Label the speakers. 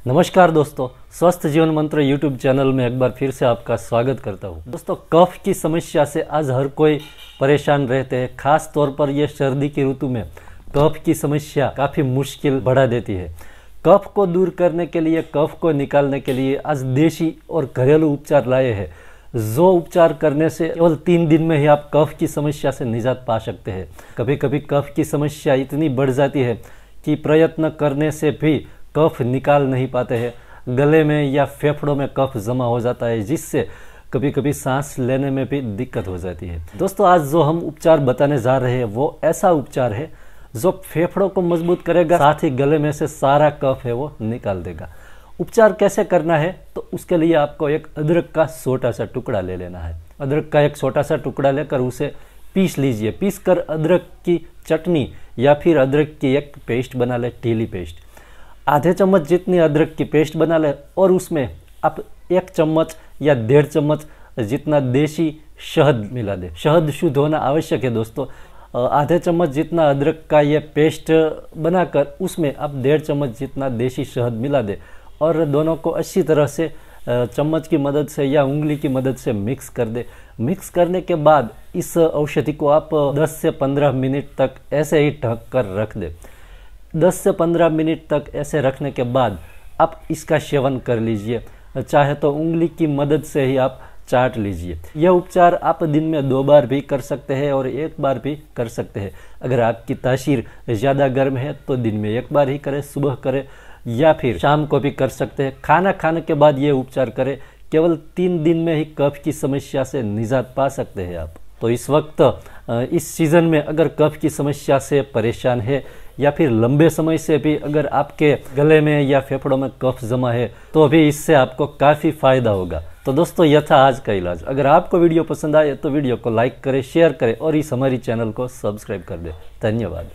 Speaker 1: नमस्कार दोस्तों, स्वस्थ जीवन मंत्र यूट्यूब चैनल में एक बार फिर से आपका स्वागत करता हूं। दोस्तों, कफ की समस्या से आज हर कोई परेशान रहते हैं। खास तौर पर यह सर्दी की ऋतु में कफ की समस्या काफ़ी मुश्किल बढ़ा देती है। कफ को दूर करने के लिए, कफ को निकालने के लिए आज देशी और घरेलू उपचार लाए हैं, जो उपचार करने से केवल 3 दिन में ही आप कफ की समस्या से निजात पा सकते हैं। कभी कभी कफ की समस्या इतनी बढ़ जाती है कि प्रयत्न करने से भी कफ निकाल नहीं पाते हैं। गले में या फेफड़ों में कफ जमा हो जाता है, जिससे कभी कभी सांस लेने में भी दिक्कत हो जाती है। दोस्तों, आज जो हम उपचार बताने जा रहे हैं वो ऐसा उपचार है जो फेफड़ों को मजबूत करेगा, साथ ही गले में से सारा कफ है वो निकाल देगा। उपचार कैसे करना है, तो उसके लिए आपको एक अदरक का छोटा सा टुकड़ा ले लेना है। अदरक का एक छोटा सा टुकड़ा लेकर उसे पीस लीजिए। पीस कर अदरक की चटनी या फिर अदरक की एक पेस्ट बना ले, ढीली पेस्ट। आधे चम्मच जितनी अदरक की पेस्ट बना ले और उसमें आप 1 चम्मच या 1.5 चम्मच जितना देशी शहद मिला दे। शहद शुद्ध होना आवश्यक है दोस्तों। आधे चम्मच जितना अदरक का ये पेस्ट बनाकर उसमें आप 1.5 चम्मच जितना देशी शहद मिला दे और दोनों को अच्छी तरह से चम्मच की मदद से या उंगली की मदद से मिक्स कर दे। मिक्स करने के बाद इस औषधि को आप 10 से 15 मिनट तक ऐसे ही ढक कर रख दे। 10 से 15 मिनट तक ऐसे रखने के बाद आप इसका सेवन कर लीजिए। चाहे तो उंगली की मदद से ही आप चाट लीजिए। यह उपचार आप दिन में 2 बार भी कर सकते हैं और 1 बार भी कर सकते हैं। अगर आपकी तासीर ज़्यादा गर्म है तो दिन में 1 बार ही करें, सुबह करें या फिर शाम को भी कर सकते हैं। खाना खाने के बाद ये उपचार करें। केवल 3 दिन में ही कफ की समस्या से निजात पा सकते हैं आप। तो इस वक्त इस सीज़न में अगर कफ की समस्या से परेशान है या फिर लंबे समय से भी अगर आपके गले में या फेफड़ों में कफ जमा है तो भी इससे आपको काफ़ी फ़ायदा होगा। तो दोस्तों, यह था आज का इलाज। अगर आपको वीडियो पसंद आए तो वीडियो को लाइक करें, शेयर करें और इस हमारी चैनल को सब्सक्राइब कर दें। धन्यवाद।